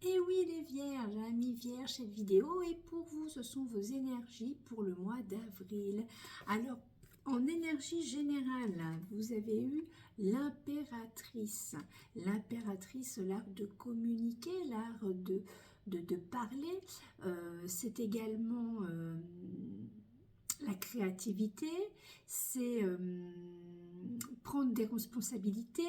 Et oui les vierges, amis vierges, cette vidéo est pour vous, ce sont vos énergies pour le mois d'avril. Alors, en énergie générale, vous avez eu l'impératrice. L'impératrice, l'art de communiquer, l'art de parler. C'est également la créativité, c'est prendre des responsabilités,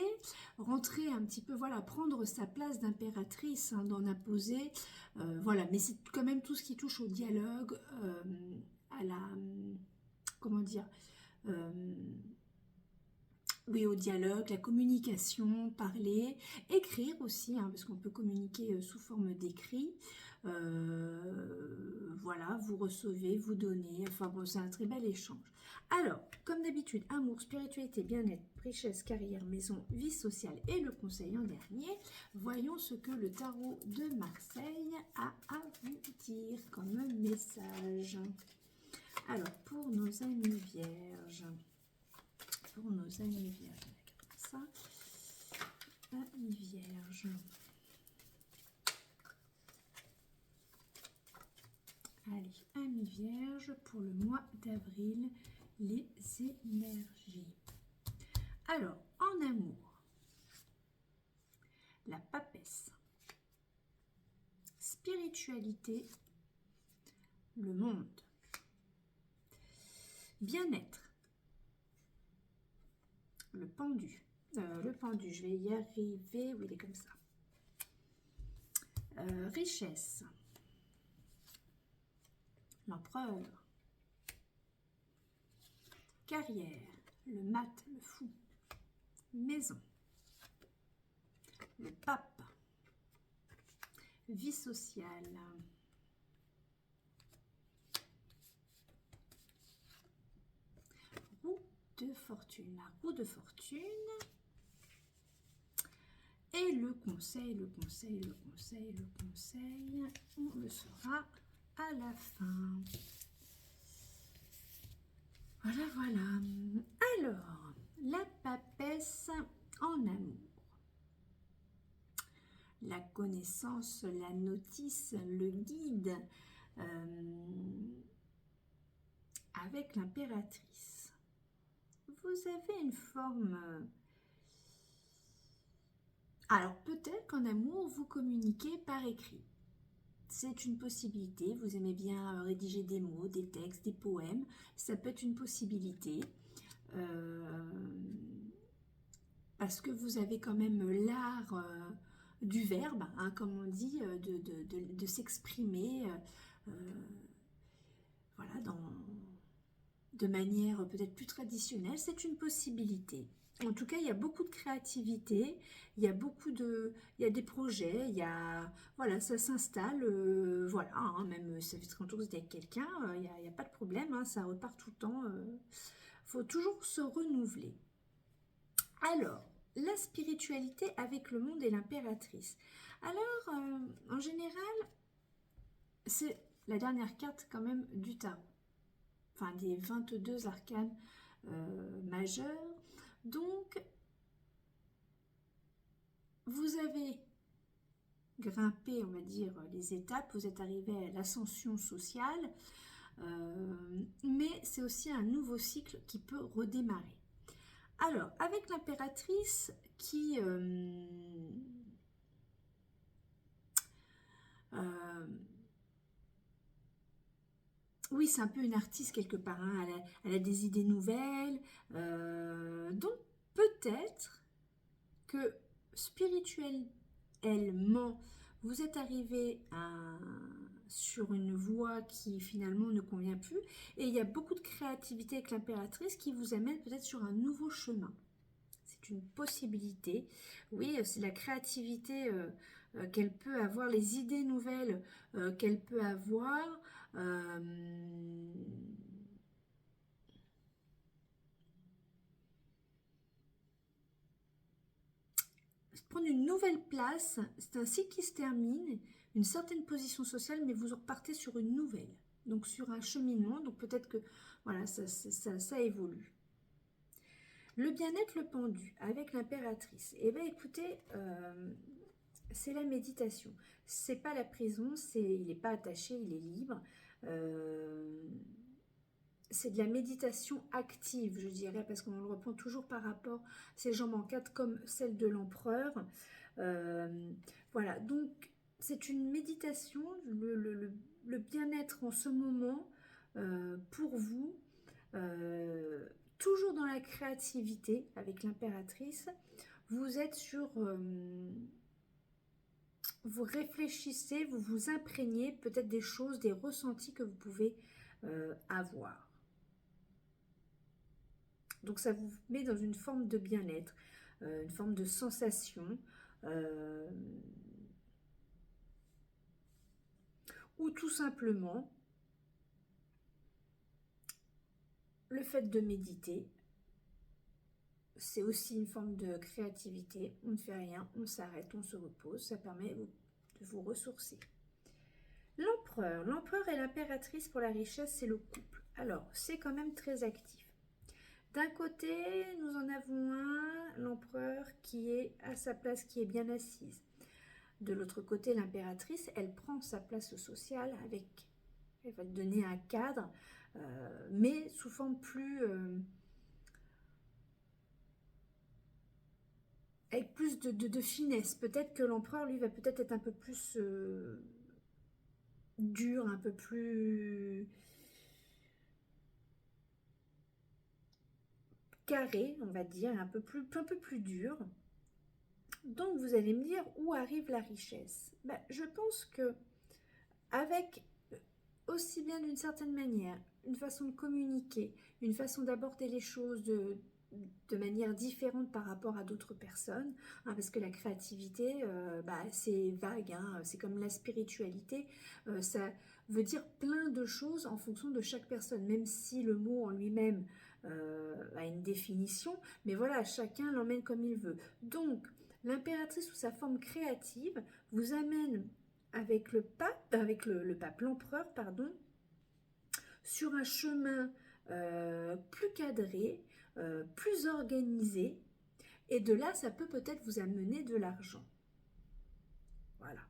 rentrer un petit peu, voilà, prendre sa place d'impératrice, hein, d'en imposer, voilà, mais c'est quand même tout ce qui touche au dialogue, à la, comment dire, oui, au dialogue, la communication, parler, écrire aussi, hein, parce qu'on peut communiquer sous forme d'écrit. Voilà, vous recevez, vous donnez, enfin bon, c'est un très bel échange. Alors, comme d'habitude, amour, spiritualité, bien-être, richesse, carrière, maison, vie sociale et le conseil en dernier. Voyons ce que le tarot de Marseille a à vous dire comme message. Alors, pour nos amis vierges, pour nos amis vierges, comme ça, amis vierges. Allez, amis vierges, pour le mois d'avril, les énergies. Alors, en amour, la papesse, spiritualité, le monde, bien-être, le pendu, je vais y arriver, oui, il est comme ça. Richesse, l'empereur, carrière, le mat, le fou, maison, le pape, vie sociale, roue de fortune, la roue de fortune, et le conseil, on le saura à la fin. Voilà, voilà. Alors, la papesse en amour. La connaissance, la notice, le guide, avec l'impératrice. Vous avez une forme... Alors, peut-être qu'en amour, vous communiquez par écrit. C'est une possibilité. Vous aimez bien rédiger des mots, des textes, des poèmes. Ça peut être une possibilité. Parce que vous avez quand même l'art du verbe, hein, comme on dit, de s'exprimer voilà, de manière peut-être plus traditionnelle. C'est une possibilité. En tout cas, il y a beaucoup de créativité, il y a des projets, voilà, ça s'installe, voilà, hein, même ça fait très longtemps que vous êtes avec quelqu'un, il n'y a pas de problème, hein, ça repart tout le temps. Faut toujours se renouveler. Alors, la spiritualité avec le monde et l'impératrice. Alors, en général, c'est la dernière carte quand même du tarot. Enfin, des 22 arcanes majeurs. Donc, vous avez grimpé, on va dire, les étapes. Vous êtes arrivé à l'ascension sociale. Mais c'est aussi un nouveau cycle qui peut redémarrer. Alors, avec l'impératrice qui... oui, c'est un peu une artiste quelque part, hein. Elle a des idées nouvelles. Donc, peut-être que spirituellement, vous êtes arrivé sur une voie qui finalement ne convient plus. Et il y a beaucoup de créativité avec l'impératrice qui vous amène peut-être sur un nouveau chemin. C'est une possibilité. Oui, c'est la créativité qu'elle peut avoir, les idées nouvelles qu'elle peut avoir. Prendre une nouvelle place, c'est un cycle qui se termine, une certaine position sociale, mais vous repartez sur une nouvelle. Donc sur un cheminement, donc peut-être que voilà, ça évolue. Le bien-être, le pendu, avec l'impératrice. Eh bien écoutez, c'est la méditation. C'est pas la prison, il n'est pas attaché, il est libre. C'est de la méditation active, je dirais, parce qu'on le reprend toujours par rapport, ses jambes en quatre comme celle de l'empereur. Voilà, donc c'est une méditation, le bien-être en ce moment pour vous, toujours dans la créativité avec l'impératrice. Vous êtes sur... vous réfléchissez, vous vous imprégnez peut-être des choses, des ressentis que vous pouvez avoir. Donc ça vous met dans une forme de bien-être, une forme de sensation, ou tout simplement le fait de méditer. C'est aussi une forme de créativité. On ne fait rien, on s'arrête, on se repose. Ça permet de vous ressourcer. L'empereur et l'impératrice pour la richesse, c'est le couple. Alors, c'est quand même très actif. D'un côté, nous en avons un, l'empereur, qui est à sa place, qui est bien assise. De l'autre côté, l'impératrice, elle prend sa place sociale elle va donner un cadre, mais sous forme plus... avec plus de finesse. Peut-être que l'empereur, lui, va peut-être être un peu plus dur, un peu plus carré, on va dire, un peu plus dur. Donc, vous allez me dire, où arrive la richesse? Ben, je pense que avec aussi bien d'une certaine manière, une façon de communiquer, une façon d'aborder les choses de manière différente par rapport à d'autres personnes, hein, parce que la créativité, c'est vague, hein, c'est comme la spiritualité, ça veut dire plein de choses en fonction de chaque personne, même si le mot en lui-même a une définition, mais voilà, chacun l'emmène comme il veut. Donc, l'impératrice sous sa forme créative vous amène avec le pape, l'empereur, pardon, sur un chemin plus cadré, plus organisé, et de là, ça peut peut-être vous amener de l'argent. Voilà.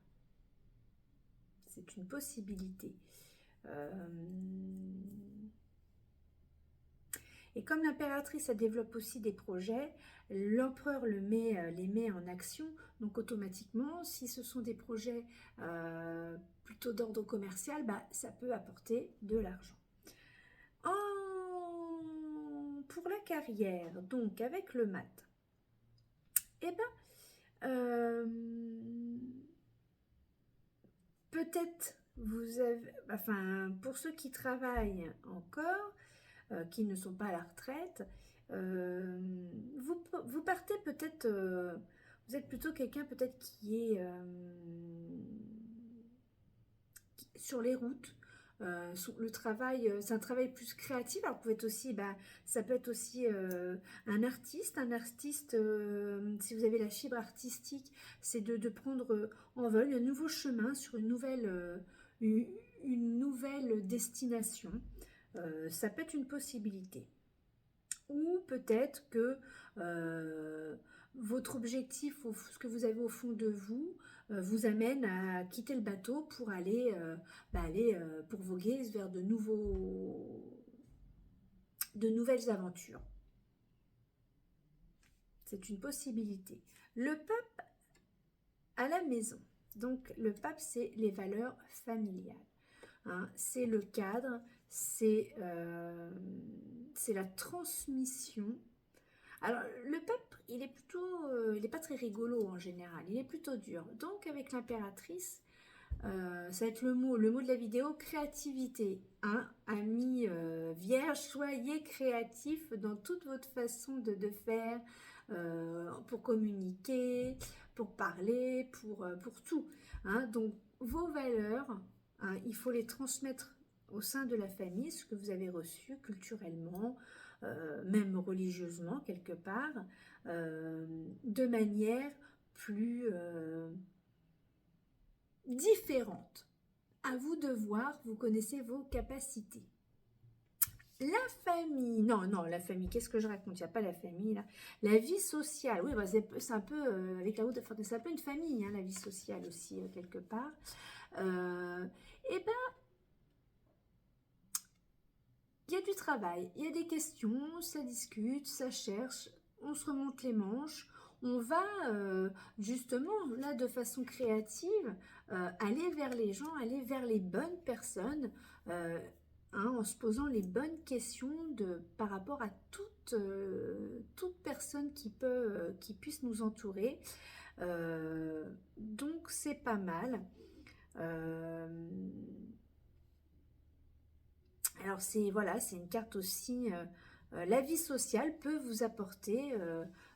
C'est une possibilité. Et comme l'impératrice, elle développe aussi des projets, l'empereur les met en action. Donc automatiquement, si ce sont des projets plutôt d'ordre commercial, ça peut apporter de l'argent. Pour la carrière, donc avec le mat, peut-être vous avez, pour ceux qui travaillent encore, qui ne sont pas à la retraite, vous partez peut-être, vous êtes plutôt quelqu'un peut-être qui est sur les routes. Le travail, c'est un travail plus créatif. Alors, ça peut être aussi un artiste. Si vous avez la fibre artistique, c'est de prendre en vol un nouveau chemin sur une nouvelle destination. Ça peut être une possibilité. Ou peut-être que votre objectif, ce que vous avez au fond de vous, vous amène à quitter le bateau pour aller pour voguer vers de nouvelles aventures. C'est une possibilité. Le pape à la maison. Donc le pape, c'est les valeurs familiales. Hein, c'est le cadre, c'est la transmission. Alors, le pape, il est pas très rigolo en général, il est plutôt dur. Donc, avec l'impératrice, ça va être le mot de la vidéo, créativité. Hein, amis vierges, soyez créatifs dans toute votre façon de faire, pour communiquer, pour parler, pour tout. Hein. Donc, vos valeurs, hein, il faut les transmettre au sein de la famille, ce que vous avez reçu culturellement, même religieusement quelque part, de manière plus différente. À vous de voir, vous connaissez vos capacités. La famille, non, non, la famille, qu'est-ce que je raconte? Il n'y a pas la famille, là. La vie sociale, oui, bah, c'est un peu, avec la route, enfin, c'est un peu une famille, hein, la vie sociale aussi, quelque part. Et ben, il y a du travail, il y a des questions, ça discute, ça cherche, on se remonte les manches, on va justement, là, de façon créative, aller vers les gens, aller vers les bonnes personnes, euh, hein, en se posant les bonnes questions par rapport à toute personne qui puisse nous entourer. Donc, c'est pas mal. Euh, alors c'est voilà, c'est une carte aussi. La vie sociale peut vous apporter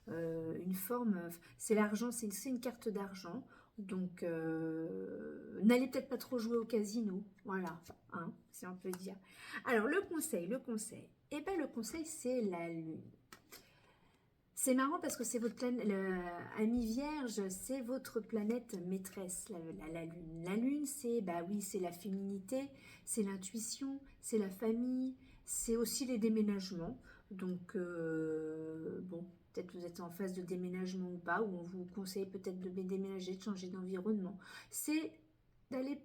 une forme. C'est l'argent, c'est une carte d'argent. Donc n'allez peut-être pas trop jouer au casino. Voilà, hein, si on peut dire. Alors le conseil, le conseil. Eh ben le conseil c'est la lune. C'est marrant parce que c'est votre planète, ami Vierge, c'est votre planète maîtresse, la Lune. La Lune, c'est, bah oui, c'est la féminité, c'est l'intuition, c'est la famille, c'est aussi les déménagements. Donc, bon, peut-être vous êtes en phase de déménagement ou pas, ou on vous conseille peut-être de déménager, de changer d'environnement. C'est d'aller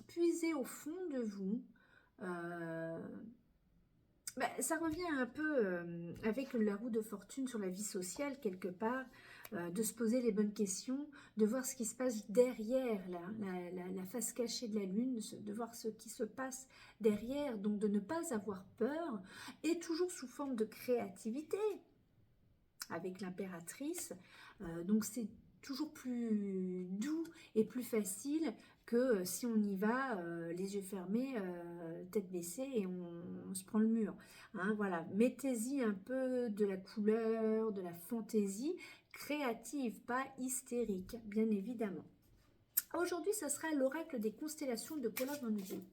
puiser au fond de vous. euh, Bah, ça revient un peu avec la roue de fortune sur la vie sociale quelque part, de se poser les bonnes questions, de voir ce qui se passe derrière la face cachée de la lune, de voir ce qui se passe derrière, donc de ne pas avoir peur, et toujours sous forme de créativité avec l'impératrice. Donc c'est toujours plus doux et plus facile que si on y va les yeux fermés, tête baissée et on se prend le mur. Hein, voilà, mettez-y un peu de la couleur, de la fantaisie créative, pas hystérique, bien évidemment. Aujourd'hui, ce sera l'oracle des constellations de Paula Van Gogh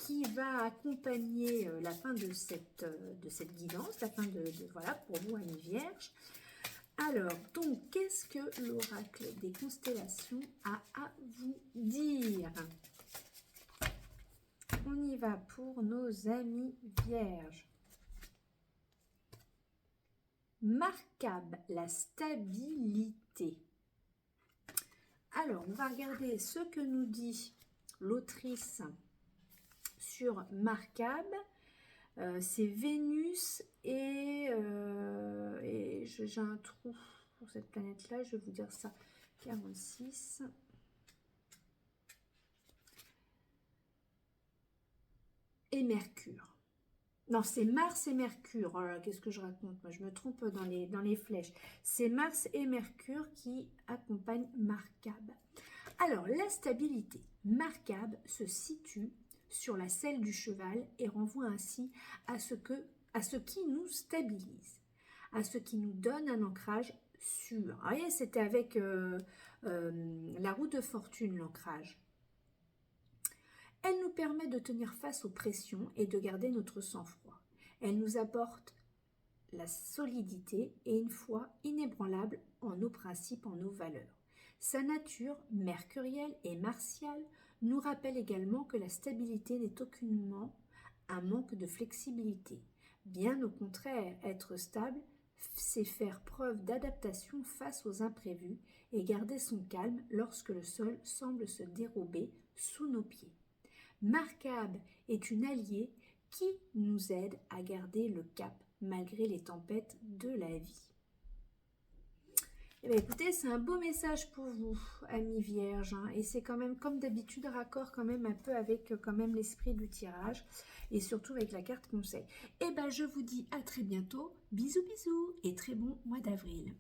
qui va accompagner la fin de cette guidance, la fin voilà, pour vous, amis vierges. Alors, donc, qu'est-ce que l'oracle des constellations a à vous dire? On y va pour nos amis vierges. Marquable, la stabilité. Alors, on va regarder ce que nous dit l'autrice sur Marquable. C'est Vénus et j'ai un trou pour cette planète-là, je vais vous dire ça. 46. Et Mercure. Non, c'est Mars et Mercure. Oh là, qu'est-ce que je raconte? Moi, je me trompe dans les flèches. C'est Mars et Mercure qui accompagnent Marquable. Alors, la stabilité. Marquable se situe sur la selle du cheval et renvoie ainsi à ce qui nous stabilise, à ce qui nous donne un ancrage sûr. Vous voyez, c'était avec la roue de fortune, l'ancrage. Elle nous permet de tenir face aux pressions et de garder notre sang-froid. Elle nous apporte la solidité et une foi inébranlable en nos principes, en nos valeurs. Sa nature mercurielle et martiale nous rappelle également que la stabilité n'est aucunement un manque de flexibilité. Bien au contraire, être stable, c'est faire preuve d'adaptation face aux imprévus et garder son calme lorsque le sol semble se dérober sous nos pieds. Marquable est une alliée qui nous aide à garder le cap malgré les tempêtes de la vie. Eh bien, écoutez, c'est un beau message pour vous, amis vierges, hein, et c'est quand même, comme d'habitude, raccord quand même un peu avec quand même l'esprit du tirage, et surtout avec la carte conseil. Eh bien, je vous dis à très bientôt, bisous bisous, et très bon mois d'avril.